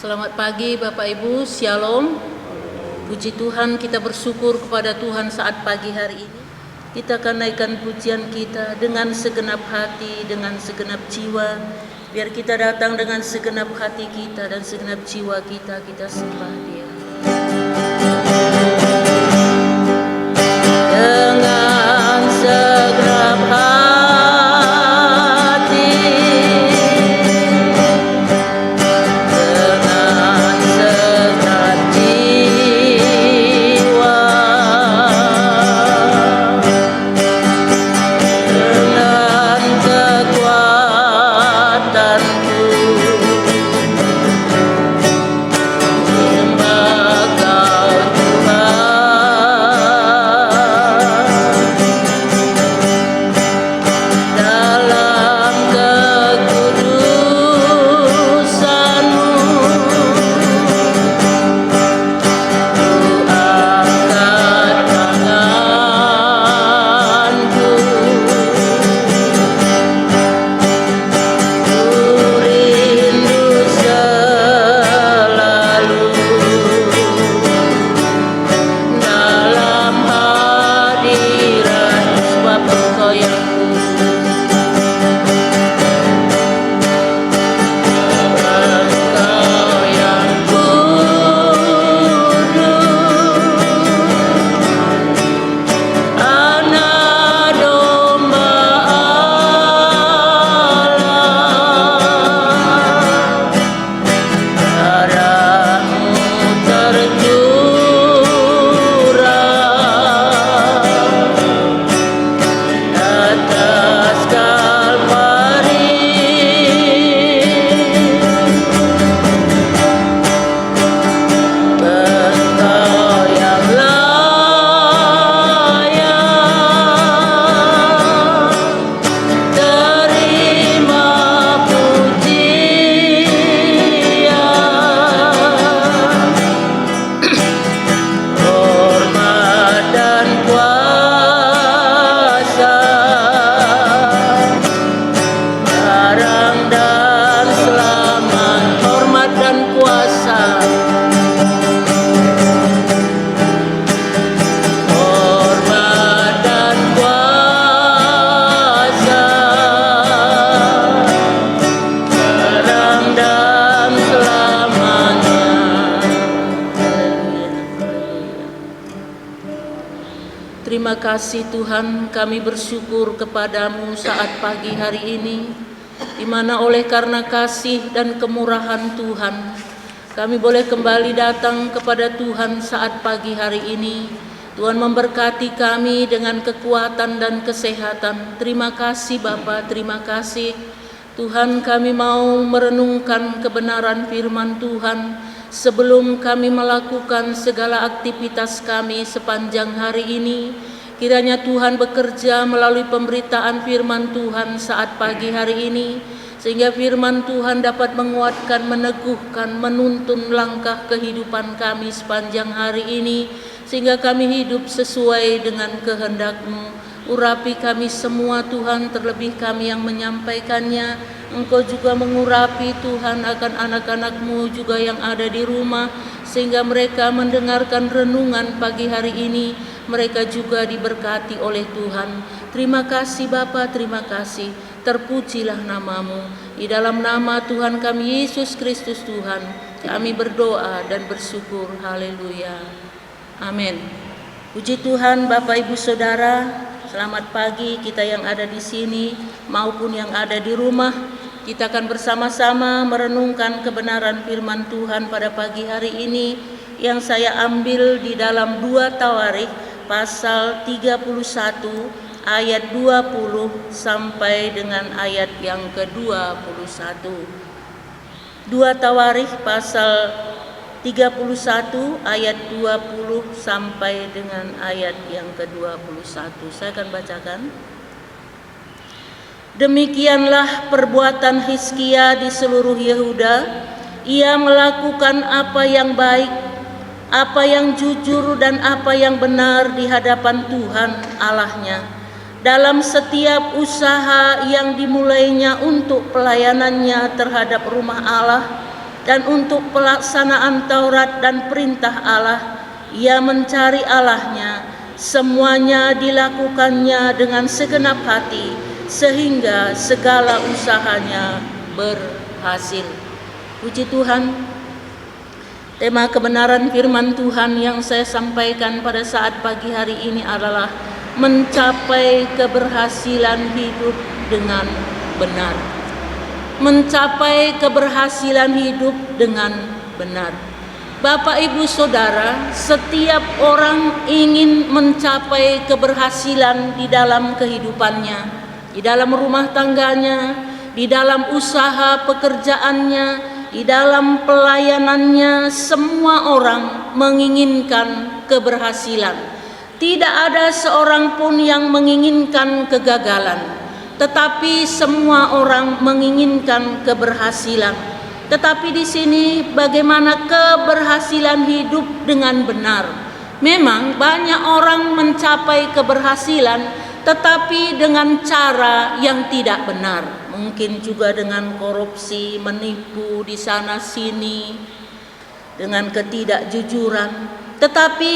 Selamat pagi Bapak Ibu, Shalom. Puji Tuhan, kita bersyukur kepada Tuhan saat pagi hari ini. Kita akan naikkan pujian kita dengan segenap hati, dengan segenap jiwa. Biar kita datang dengan segenap hati kita dan segenap jiwa kita sembah Dia. Dengan segenap hati. Terima kasih Tuhan, kami bersyukur kepadamu saat pagi hari ini, di mana oleh karena kasih dan kemurahan Tuhan, kami boleh kembali datang kepada Tuhan saat pagi hari ini. Tuhan memberkati kami dengan kekuatan dan kesehatan. Terima kasih Bapa, terima kasih Tuhan. Kami mau merenungkan kebenaran firman Tuhan sebelum kami melakukan segala aktivitas kami sepanjang hari ini. Kiranya Tuhan bekerja melalui pemberitaan firman Tuhan saat pagi hari ini, sehingga firman Tuhan dapat menguatkan, meneguhkan, menuntun langkah kehidupan kami sepanjang hari ini, sehingga kami hidup sesuai dengan kehendak-Mu. Urapi kami semua Tuhan, terlebih kami yang menyampaikannya. Engkau juga mengurapi Tuhan akan anak-anak-Mu juga yang ada di rumah, sehingga mereka mendengarkan renungan pagi hari ini, mereka juga diberkati oleh Tuhan. Terima kasih Bapa, terima kasih. Terpujilah nama-Mu. Di dalam nama Tuhan kami Yesus Kristus Tuhan, kami berdoa dan bersyukur. Haleluya. Amin. Puji Tuhan Bapak Ibu Saudara. Selamat pagi kita yang ada di sini maupun yang ada di rumah. Kita akan bersama-sama merenungkan kebenaran firman Tuhan pada pagi hari ini yang saya ambil di dalam 2 Tawarikh pasal 31 ayat 20 sampai dengan ayat yang ke-21. 2 Tawarikh pasal 31 ayat 20 sampai dengan ayat yang ke-21. Saya akan bacakan. Demikianlah perbuatan Hizkia di seluruh Yehuda. Ia melakukan apa yang baik, apa yang jujur dan apa yang benar di hadapan Tuhan Allahnya. Dalam setiap usaha yang dimulainya untuk pelayanannya terhadap rumah Allah, dan untuk pelaksanaan Taurat dan perintah Allah, ia mencari Allahnya. Semuanya dilakukannya dengan segenap hati, sehingga segala usahanya berhasil. Puji Tuhan. Tema kebenaran firman Tuhan yang saya sampaikan pada saat pagi hari ini adalah mencapai keberhasilan hidup dengan benar. Mencapai keberhasilan hidup dengan benar. Bapak, Ibu, Saudara, setiap orang ingin mencapai keberhasilan di dalam kehidupannya, di dalam rumah tangganya, di dalam usaha pekerjaannya, di dalam pelayanannya. Semua orang menginginkan keberhasilan. Tidak ada seorang pun yang menginginkan kegagalan, tetapi semua orang menginginkan keberhasilan. Tetapi di sini bagaimana keberhasilan hidup dengan benar? Memang banyak orang mencapai keberhasilan, tetapi dengan cara yang tidak benar. Mungkin juga dengan korupsi, menipu di sana sini, dengan ketidakjujuran. Tetapi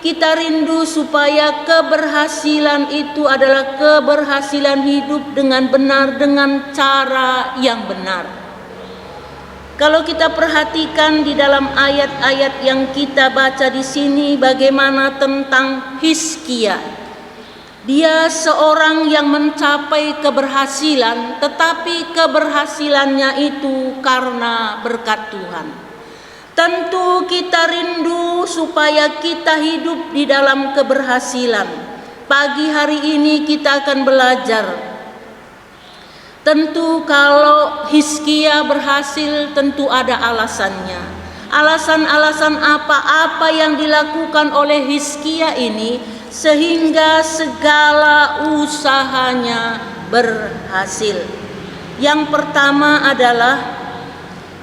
kita rindu supaya keberhasilan itu adalah keberhasilan hidup dengan benar, dengan cara yang benar. Kalau kita perhatikan di dalam ayat-ayat yang kita baca di sini, bagaimana tentang Hizkia. Dia seorang yang mencapai keberhasilan, tetapi keberhasilannya itu karena berkat Tuhan. Tentu kita rindu supaya kita hidup di dalam keberhasilan. Pagi hari ini kita akan belajar. Tentu kalau Hizkia berhasil, tentu ada alasannya. Alasan-alasan apa yang dilakukan oleh Hizkia ini sehingga segala usahanya berhasil. Yang pertama adalah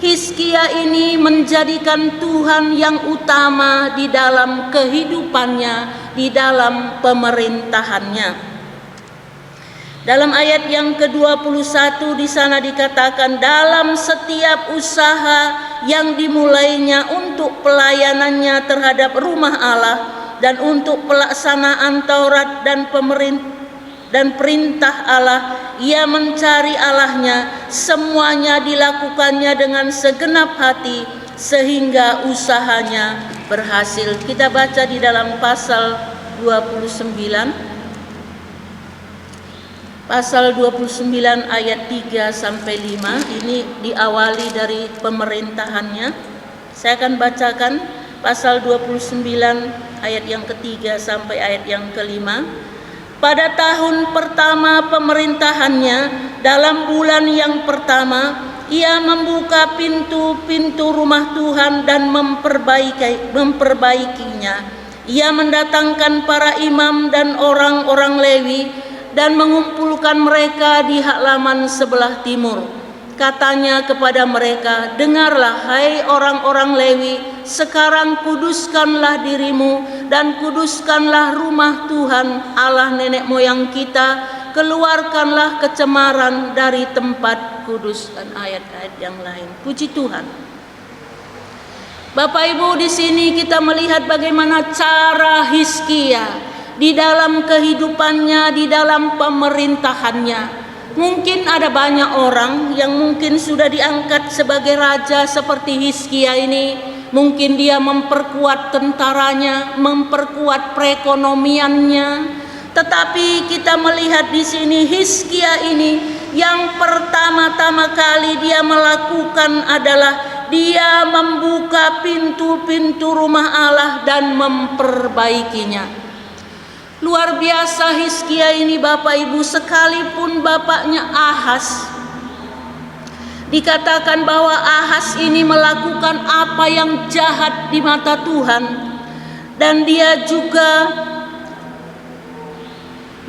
Hizkia ini menjadikan Tuhan yang utama di dalam kehidupannya, di dalam pemerintahannya. Dalam ayat yang ke-21 di sana dikatakan, dalam setiap usaha yang dimulainya untuk pelayanannya terhadap rumah Allah dan untuk pelaksanaan Taurat dan perintah Allah, ia mencari Allahnya. Semuanya dilakukannya dengan segenap hati sehingga usahanya berhasil. Kita baca di dalam pasal 29. Pasal 29 ayat 3 sampai 5 ini diawali dari pemerintahannya. Saya akan bacakan pasal 29 ayat yang ketiga sampai ayat yang kelima. Pada tahun pertama pemerintahannya, dalam bulan yang pertama, ia membuka pintu-pintu rumah Tuhan dan memperbaikinya. Ia mendatangkan para imam dan orang-orang Lewi dan mengumpulkan mereka di halaman sebelah timur. Katanya kepada mereka, dengarlah hai orang-orang Lewi, sekarang kuduskanlah dirimu dan kuduskanlah rumah Tuhan Allah nenek moyang kita, keluarkanlah kecemaran dari tempat kudus. Dan ayat-ayat yang lain. Puji Tuhan. Bapak Ibu, di sini kita melihat bagaimana cara Hizkia di dalam kehidupannya, di dalam pemerintahannya. Mungkin ada banyak orang yang mungkin sudah diangkat sebagai raja seperti Hizkia ini. Mungkin dia memperkuat tentaranya, memperkuat perekonomiannya. Tetapi kita melihat di sini Hizkia ini yang pertama-tama kali dia melakukan adalah dia membuka pintu-pintu rumah Allah dan memperbaikinya. Luar biasa Hizkia ini Bapak Ibu, sekalipun bapaknya Ahaz. Dikatakan bahwa Ahaz ini melakukan apa yang jahat di mata Tuhan. Dan dia juga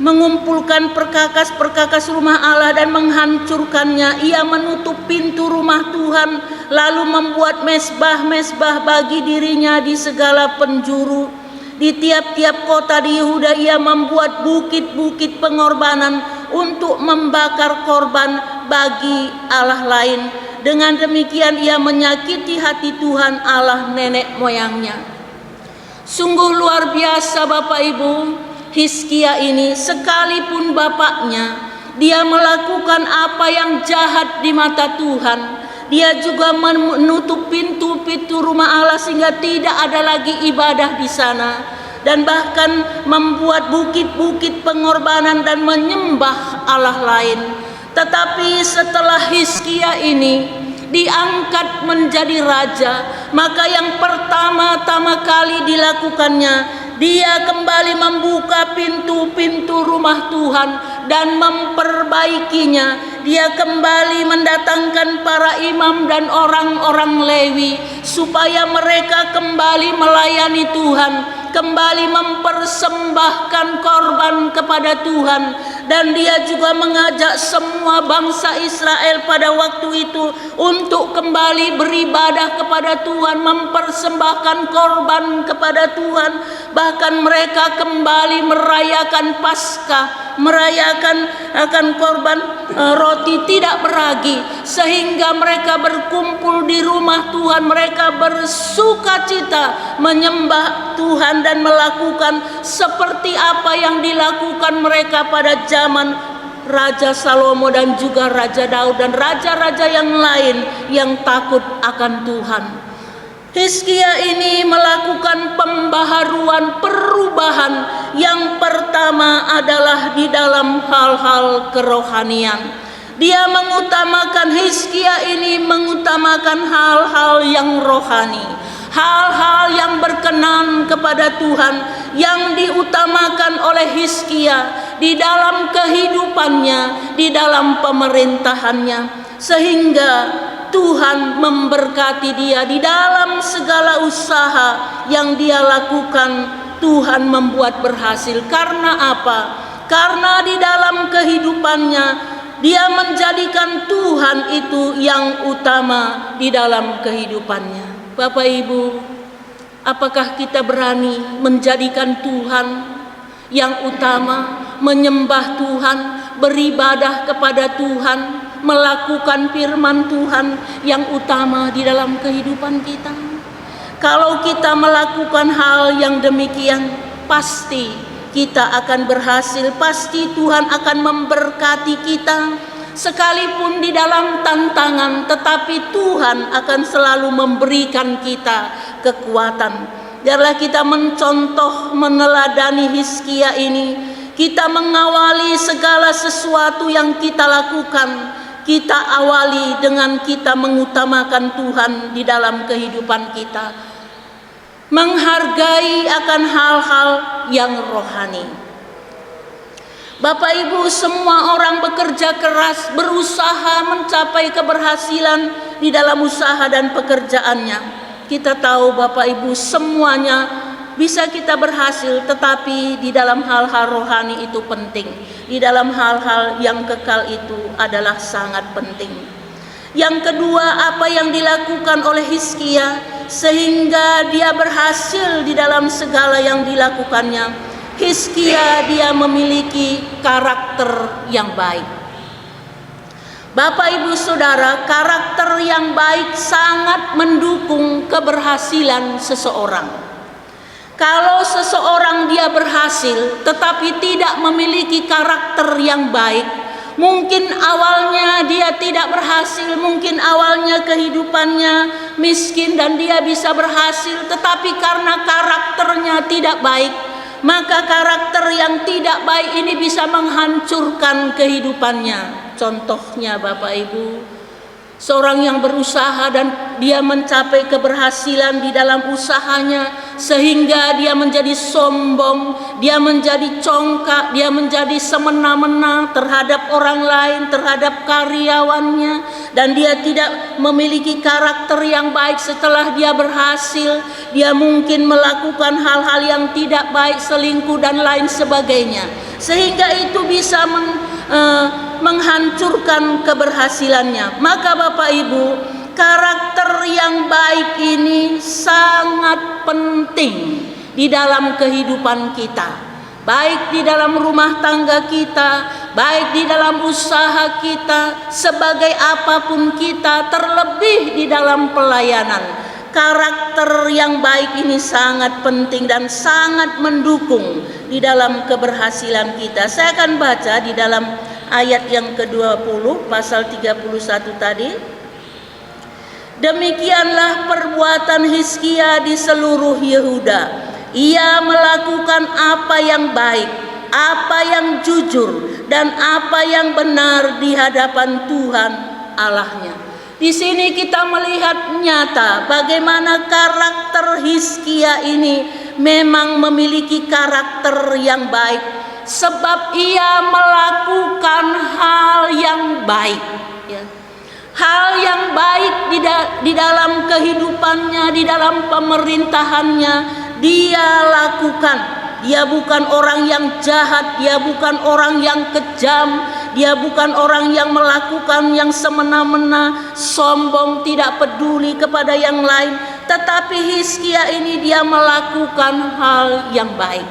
mengumpulkan perkakas-perkakas rumah Allah dan menghancurkannya. Ia menutup pintu rumah Tuhan, lalu membuat mezbah-mezbah bagi dirinya di segala penjuru. Di tiap-tiap kota di Yehuda ia membuat bukit-bukit pengorbanan untuk membakar korban bagi Allah lain. Dengan demikian ia menyakiti hati Tuhan Allah nenek moyangnya. Sungguh luar biasa Bapak Ibu, Hizkia ini sekalipun bapaknya, dia melakukan apa yang jahat di mata Tuhan. Dia juga menutup pintu-pintu rumah Allah sehingga tidak ada lagi ibadah di sana, dan bahkan membuat bukit-bukit pengorbanan dan menyembah Allah lain. Tetapi setelah Hizkia ini diangkat menjadi raja, maka yang pertama-tama kali dilakukannya, dia kembali membuka pintu-pintu rumah Tuhan dan memperbaikinya. Dia kembali mendatangkan para imam dan orang-orang Lewi supaya mereka kembali melayani Tuhan, kembali mempersembahkan korban kepada Tuhan. Dan dia juga mengajak semua bangsa Israel pada waktu itu untuk kembali beribadah kepada Tuhan, mempersembahkan korban kepada Tuhan. Bahkan mereka kembali merayakan Paskah, merayakan akan korban roti tidak beragi, sehingga mereka berkumpul di rumah Tuhan. Mereka bersukacita menyembah Tuhan dan melakukan seperti apa yang dilakukan mereka pada zaman Raja Salomo dan juga Raja Daud dan raja-raja yang lain yang takut akan Tuhan. Hizkia ini melakukan pembaharuan, perubahan. Yang pertama adalah di dalam hal-hal kerohanian. Dia mengutamakan, Hizkia ini mengutamakan hal-hal yang rohani, hal-hal yang berkenan kepada Tuhan yang diutamakan oleh Hizkia di dalam kehidupannya, di dalam pemerintahannya, sehingga Tuhan memberkati dia di dalam segala usaha yang dia lakukan. Tuhan membuat berhasil. Karena apa? Karena di dalam kehidupannya dia menjadikan Tuhan itu yang utama di dalam kehidupannya. Bapak Ibu, apakah kita berani menjadikan Tuhan yang utama, menyembah Tuhan, beribadah kepada Tuhan, melakukan firman Tuhan yang utama di dalam kehidupan kita? Kalau kita melakukan hal yang demikian, pasti kita akan berhasil, pasti Tuhan akan memberkati kita. Sekalipun di dalam tantangan, tetapi Tuhan akan selalu memberikan kita kekuatan. Biarlah kita mencontoh, meneladani Hizkia ini. Kita mengawali segala sesuatu yang kita lakukan, kita awali dengan kita mengutamakan Tuhan di dalam kehidupan kita, menghargai akan hal-hal yang rohani. Bapak Ibu, semua orang bekerja keras, berusaha mencapai keberhasilan di dalam usaha dan pekerjaannya. Kita tahu Bapak Ibu, semuanya bisa kita berhasil, tetapi di dalam hal-hal rohani itu penting. Di dalam hal-hal yang kekal itu adalah sangat penting. Yang kedua, apa yang dilakukan oleh Hizkia sehingga dia berhasil di dalam segala yang dilakukannya. Hizkia dia memiliki karakter yang baik. Bapak Ibu Saudara, karakter yang baik sangat mendukung keberhasilan seseorang. Kalau seseorang dia berhasil tetapi tidak memiliki karakter yang baik, mungkin awalnya dia tidak berhasil, mungkin awalnya kehidupannya miskin dan dia bisa berhasil, tetapi karena karakternya tidak baik, maka karakter yang tidak baik ini bisa menghancurkan kehidupannya. Contohnya Bapak Ibu, seorang yang berusaha dan dia mencapai keberhasilan di dalam usahanya sehingga dia menjadi sombong, dia menjadi congkak, dia menjadi semena-mena terhadap orang lain, terhadap karyawannya, dan dia tidak memiliki karakter yang baik. Setelah dia berhasil, dia mungkin melakukan hal-hal yang tidak baik, selingkuh dan lain sebagainya, sehingga itu bisa menghancurkan keberhasilannya. Maka Bapak Ibu, karakter yang baik ini sangat penting di dalam kehidupan kita. baik di dalam rumah tangga kita, baik di dalam usaha kita, sebagai apapun kita, terlebih di dalam pelayanan. Karakter yang baik ini sangat penting dan sangat mendukung di dalam keberhasilan kita. Saya akan baca di dalam ayat yang ke-20 pasal 31 tadi. Demikianlah perbuatan Hizkia di seluruh Yehuda. Ia melakukan apa yang baik, apa yang jujur, dan apa yang benar di hadapan Tuhan Allahnya. Di sini kita melihat nyata bagaimana karakter Hizkia ini memang memiliki karakter yang baik, sebab ia melakukan hal yang baik, ya. Hal yang baik di dalam kehidupannya, di dalam pemerintahannya, dia lakukan. Dia bukan orang yang jahat, dia bukan orang yang kejam, dia bukan orang yang melakukan yang semena-mena, sombong, tidak peduli kepada yang lain. Tetapi Hizkia ini dia melakukan hal yang baik.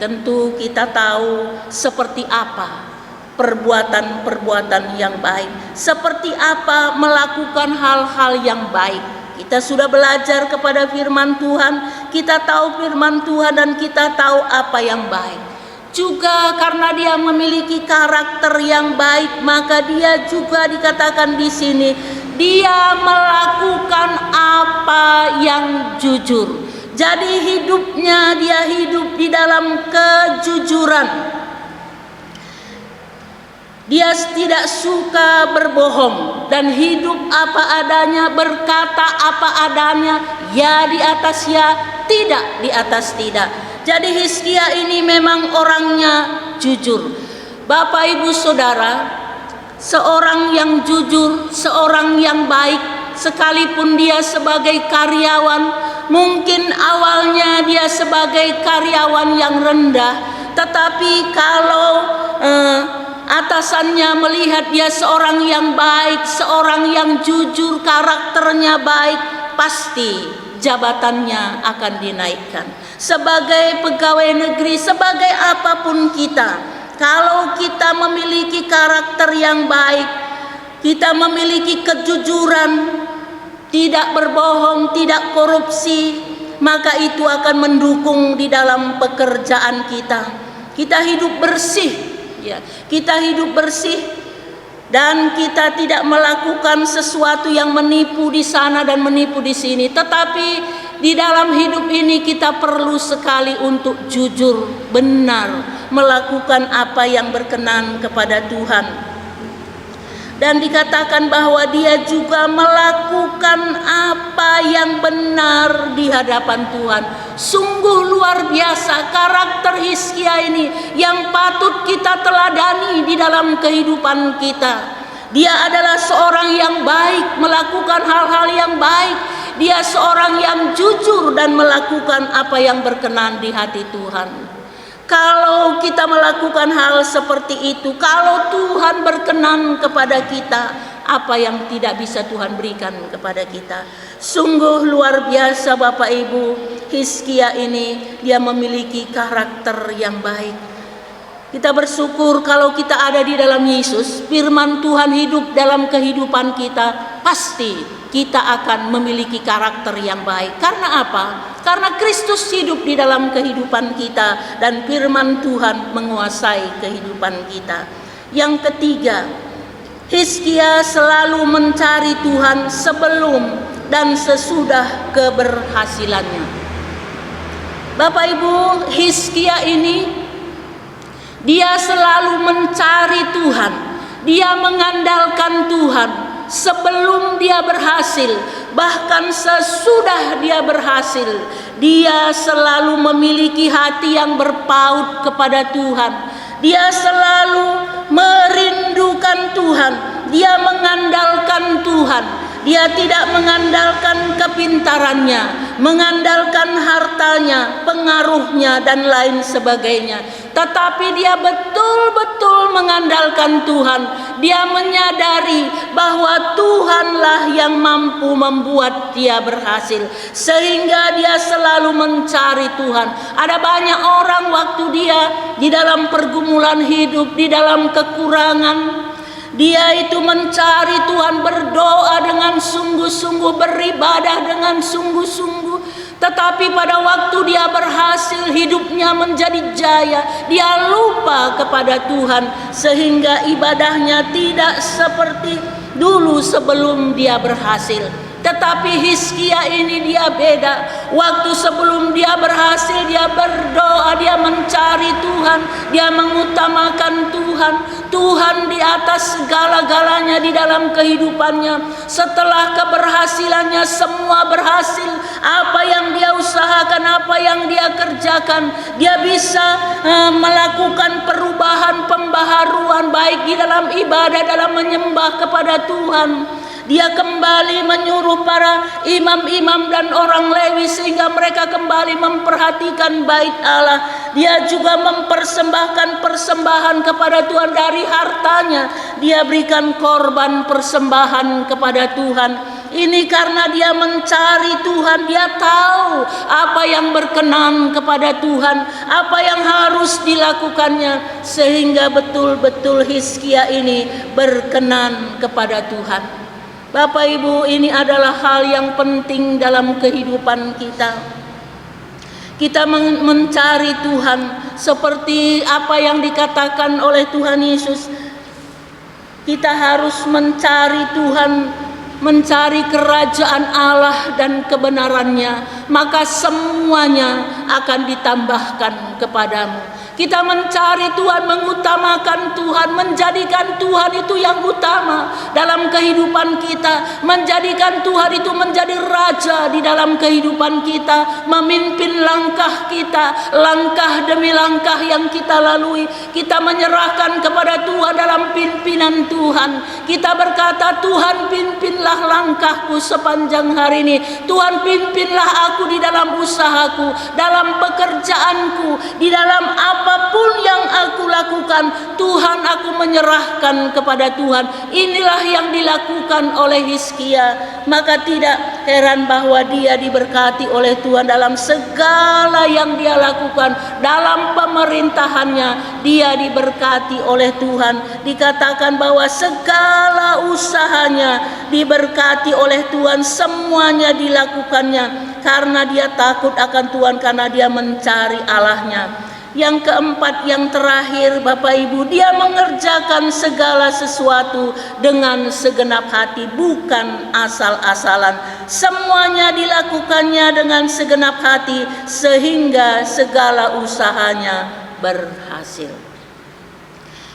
Tentu kita tahu seperti apa perbuatan-perbuatan yang baik, seperti apa melakukan hal-hal yang baik. Kita sudah belajar kepada firman Tuhan, kita tahu firman Tuhan dan kita tahu apa yang baik. Juga karena dia memiliki karakter yang baik, maka dia juga dikatakan di sini, dia melakukan apa yang jujur. Jadi hidupnya dia hidup di dalam kejujuran. Dia tidak suka berbohong dan hidup apa adanya, berkata apa adanya, ya di atas ya, tidak di atas tidak. Jadi Hizkia ini memang orangnya jujur. Bapak Ibu Saudara, seorang yang jujur, seorang yang baik, sekalipun dia sebagai karyawan, mungkin awalnya dia sebagai karyawan yang rendah, tetapi kalau atasannya melihat dia seorang yang baik, seorang yang jujur, karakternya baik, pasti jabatannya akan dinaikkan. Sebagai pegawai negeri, sebagai apapun kita, kalau kita memiliki karakter yang baik, kita memiliki kejujuran, tidak berbohong, tidak korupsi, maka itu akan mendukung di dalam pekerjaan kita. Kita hidup bersih. Ya, kita hidup bersih dan kita tidak melakukan sesuatu yang menipu di sana dan menipu di sini. Tetapi di dalam hidup ini kita perlu sekali untuk jujur, benar, melakukan apa yang berkenan kepada Tuhan. Dan dikatakan bahwa dia juga melakukan apa yang benar di hadapan Tuhan. Sungguh luar biasa karakter Hizkia ini yang patut kita teladani di dalam kehidupan kita. Dia adalah seorang yang baik, melakukan hal-hal yang baik. Dia seorang yang jujur dan melakukan apa yang berkenan di hati Tuhan. Kalau kita melakukan hal seperti itu, kalau Tuhan berkenan kepada kita, apa yang tidak bisa Tuhan berikan kepada kita? Sungguh luar biasa Bapak Ibu, Hizkia ini dia memiliki karakter yang baik. Kita bersyukur kalau kita ada di dalam Yesus, firman Tuhan hidup dalam kehidupan kita, pasti kita akan memiliki karakter yang baik. Karena apa? Karena Kristus hidup di dalam kehidupan kita dan firman Tuhan menguasai kehidupan kita. Yang ketiga, Hizkia selalu mencari Tuhan sebelum dan sesudah keberhasilannya. Bapak Ibu, Hizkia ini dia selalu mencari Tuhan. Dia mengandalkan Tuhan sebelum dia berhasil, bahkan sesudah dia berhasil. Dia selalu memiliki hati yang berpaut kepada Tuhan. Dia selalu merindukan Tuhan. Dia mengandalkan Tuhan. Dia tidak mengandalkan kepintarannya, mengandalkan hartanya, pengaruhnya dan lain sebagainya. tetapi dia betul-betul mengandalkan Tuhan. Dia menyadari bahwa Tuhanlah yang mampu membuat dia berhasil, sehingga dia selalu mencari Tuhan. Ada banyak orang waktu dia di dalam pergumulan hidup, di dalam kekurangan, dia itu mencari Tuhan, berdoa dengan sungguh-sungguh, beribadah dengan sungguh-sungguh. Tetapi pada waktu dia berhasil, hidupnya menjadi jaya, dia lupa kepada Tuhan, sehingga ibadahnya tidak seperti dulu sebelum dia berhasil. Tetapi Hizkia ini dia beda. Waktu sebelum dia berhasil, dia berdoa, dia mencari Tuhan, dia mengutamakan Tuhan. Tuhan di atas segala-galanya di dalam kehidupannya. Setelah keberhasilannya semua berhasil, apa yang dia usahakan, apa yang dia kerjakan, dia bisa melakukan perubahan, pembaharuan baik di dalam ibadah, dalam menyembah kepada Tuhan. Dia kembali menyuruh para imam-imam dan orang Lewi sehingga mereka kembali memperhatikan bait Allah. Dia juga mempersembahkan persembahan kepada Tuhan dari hartanya. Dia berikan korban persembahan kepada Tuhan. Ini karena dia mencari Tuhan, dia tahu apa yang berkenan kepada Tuhan, apa yang harus dilakukannya, sehingga betul-betul Hizkia ini berkenan kepada Tuhan. Bapak Ibu, ini adalah hal yang penting dalam kehidupan kita. Kita mencari Tuhan seperti apa yang dikatakan oleh Tuhan Yesus. Kita harus mencari Tuhan, mencari kerajaan Allah dan kebenarannya, maka semuanya akan ditambahkan kepadamu. Kita mencari Tuhan, mengutamakan Tuhan, menjadikan Tuhan itu yang utama dalam kehidupan kita, menjadikan Tuhan itu menjadi raja di dalam kehidupan kita, memimpin langkah kita, langkah demi langkah yang kita lalui. Kita menyerahkan kepada Tuhan dalam pimpinan Tuhan. Kita berkata, Tuhan pimpinlah langkahku sepanjang hari ini. Tuhan pimpinlah aku di dalam usahaku, dalam pekerjaanku, di dalam apapun yang aku lakukan. Tuhan, aku menyerahkan kepada Tuhan. Inilah yang dilakukan oleh Hizkia. Maka tidak heran bahwa dia diberkati oleh Tuhan dalam segala yang dia lakukan. Dalam pemerintahannya dia diberkati oleh Tuhan. Dikatakan bahwa segala usahanya diberkati oleh Tuhan, semuanya dilakukannya karena dia takut akan Tuhan, karena dia mencari Allahnya. Yang keempat, yang terakhir Bapak Ibu, dia mengerjakan segala sesuatu dengan segenap hati, bukan asal-asalan. Semuanya dilakukannya dengan segenap hati sehingga segala usahanya berhasil.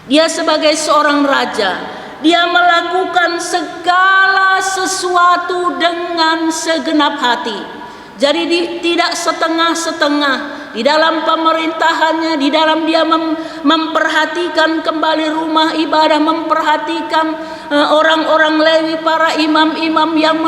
Dia sebagai seorang raja, dia melakukan segala sesuatu dengan segenap hati. Jadi tidak setengah-setengah. Di dalam pemerintahannya, di dalam dia memperhatikan kembali rumah ibadah, memperhatikan orang-orang Lewi, para imam-imam yang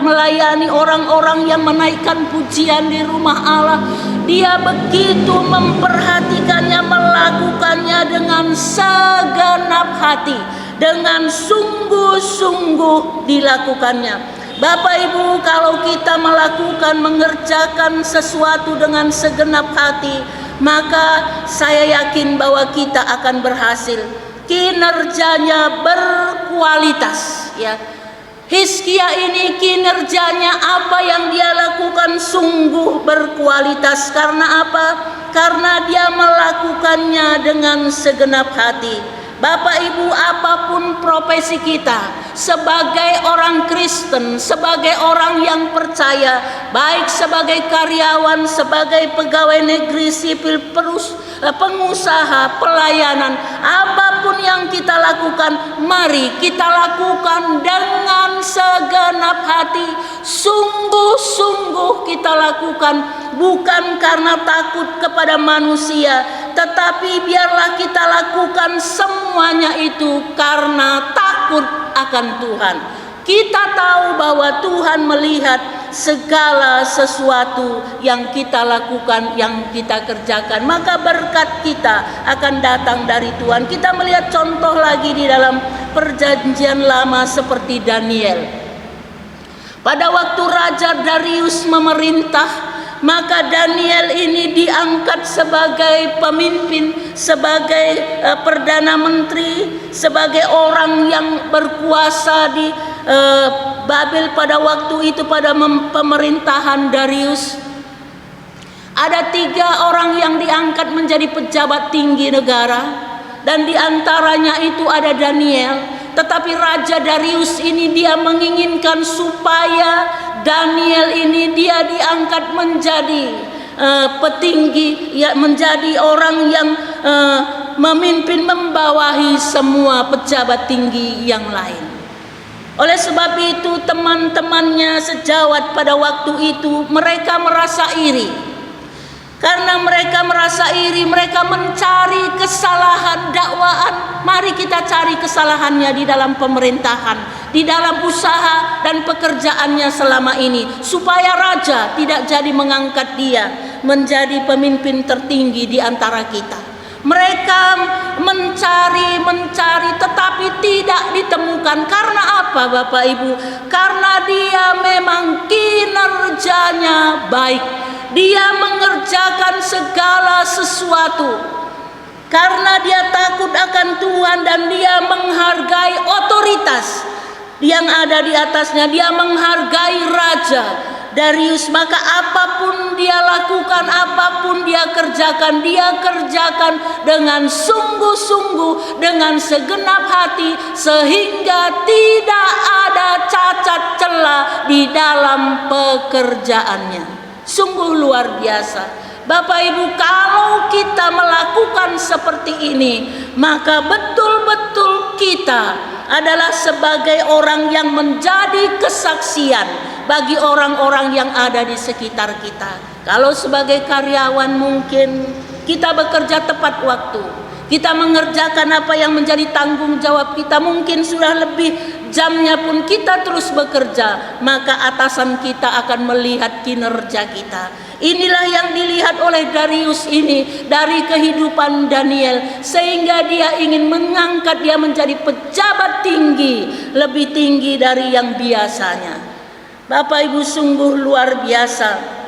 melayani orang-orang yang menaikkan pujian di rumah Allah. Dia begitu memperhatikannya, melakukannya dengan segenap hati, dengan sungguh-sungguh dilakukannya. Bapak Ibu, kalau kita melakukan, mengerjakan sesuatu dengan segenap hati, maka saya yakin bahwa kita akan berhasil. Kinerjanya berkualitas, ya. Hizkia ini kinerjanya, apa yang dia lakukan sungguh berkualitas. Karena apa? Karena dia melakukannya dengan segenap hati. Bapak Ibu, apapun profesi kita, sebagai orang Kristen, sebagai orang yang percaya, baik sebagai karyawan, sebagai pegawai negeri sipil, pengusaha, pelayanan, apapun yang kita lakukan, mari kita lakukan dengan segenap hati, sungguh-sungguh kita lakukan, bukan karena takut kepada manusia, tetapi biarlah kita lakukan semuanya itu karena takut akan Tuhan. Kita tahu bahwa Tuhan melihat segala sesuatu yang kita lakukan, yang kita kerjakan. Maka berkat kita akan datang dari Tuhan. Kita melihat contoh lagi di dalam Perjanjian Lama seperti Daniel. Pada waktu Raja Darius memerintah, maka Daniel ini diangkat sebagai pemimpin, sebagai perdana menteri, sebagai orang yang berkuasa di Babel pada waktu itu, pada pemerintahan Darius. Ada 3 orang yang diangkat menjadi pejabat tinggi negara, dan diantaranya itu ada Daniel. Tetapi Raja Darius ini dia menginginkan supaya Daniel ini dia diangkat menjadi petinggi, ya, menjadi orang yang memimpin, membawahi semua pejabat tinggi yang lain. Oleh sebab itu teman-temannya sejawat pada waktu itu mereka merasa iri. Karena mereka merasa iri, mereka mencari kesalahan dakwaan. Mari kita cari kesalahannya di dalam pemerintahan, di dalam usaha dan pekerjaannya selama ini, supaya raja tidak jadi mengangkat dia menjadi pemimpin tertinggi di antara kita. Mereka mencari tetapi tidak ditemukan. Karena apa Bapak Ibu? Karena dia memang kinerjanya baik. Dia mengerjakan segala sesuatu karena dia takut akan Tuhan dan dia menghargai otoritas yang ada di atasnya. Dia menghargai Raja Darius. Maka apapun dia lakukan, apapun dia kerjakan dengan sungguh-sungguh, dengan segenap hati, sehingga tidak ada cacat celah di dalam pekerjaannya. Sungguh luar biasa. Bapak Ibu, kalau kita melakukan seperti ini, maka betul-betul kita adalah sebagai orang yang menjadi kesaksian bagi orang-orang yang ada di sekitar kita. Kalau sebagai karyawan mungkin kita bekerja tepat waktu, kita mengerjakan apa yang menjadi tanggung jawab kita, mungkin sudah lebih jamnya pun kita terus bekerja, maka atasan kita akan melihat kinerja kita. Inilah yang dilihat oleh Darius ini dari kehidupan Daniel, sehingga dia ingin mengangkat dia menjadi pejabat tinggi, lebih tinggi dari yang biasanya. Bapak Ibu, sungguh luar biasa.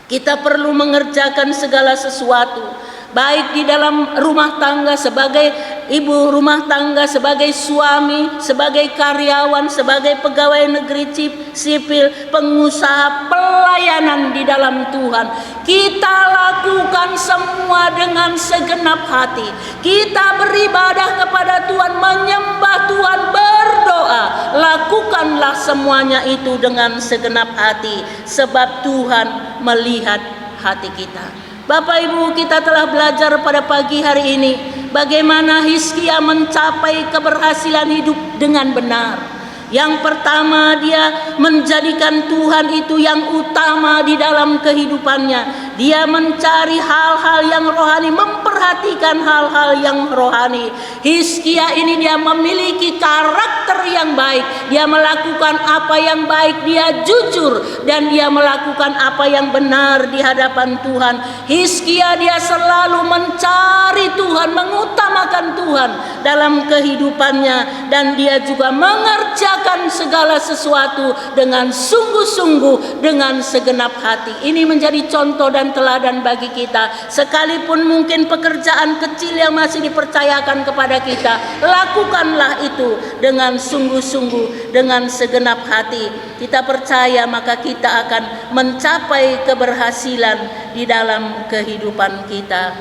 Kita perlu mengerjakan segala sesuatu, baik di dalam rumah tangga sebagai ibu rumah tangga, sebagai suami, sebagai karyawan, sebagai pegawai negeri sipil, pengusaha, pelayanan di dalam Tuhan. Kita lakukan semua dengan segenap hati. Kita beribadah kepada Tuhan, menyembah Tuhan, berdoa. Lakukanlah semuanya itu dengan segenap hati, sebab Tuhan melihat hati kita. Bapak Ibu, kita telah belajar pada pagi hari ini bagaimana Hizkia mencapai keberhasilan hidup dengan benar. Yang pertama, dia menjadikan Tuhan itu yang utama di dalam kehidupannya. Dia mencari hal-hal yang rohani, memperhatikan hal-hal yang rohani. Hizkia ini dia memiliki karakter yang baik. Dia melakukan apa yang baik, dia jujur, dan dia melakukan apa yang benar di hadapan Tuhan. Hizkia dia selalu mencari Tuhan, mengutamakan Tuhan dalam kehidupannya, dan dia juga mengerjakan segala sesuatu dengan sungguh-sungguh, dengan segenap hati. Ini menjadi contoh dan teladan bagi kita. Sekalipun mungkin pekerjaan kecil yang masih dipercayakan kepada kita, lakukanlah itu dengan sungguh-sungguh, dengan segenap hati. Kita percaya maka kita akan mencapai keberhasilan di dalam kehidupan kita.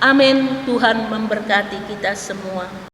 Amin. Tuhan memberkati kita semua.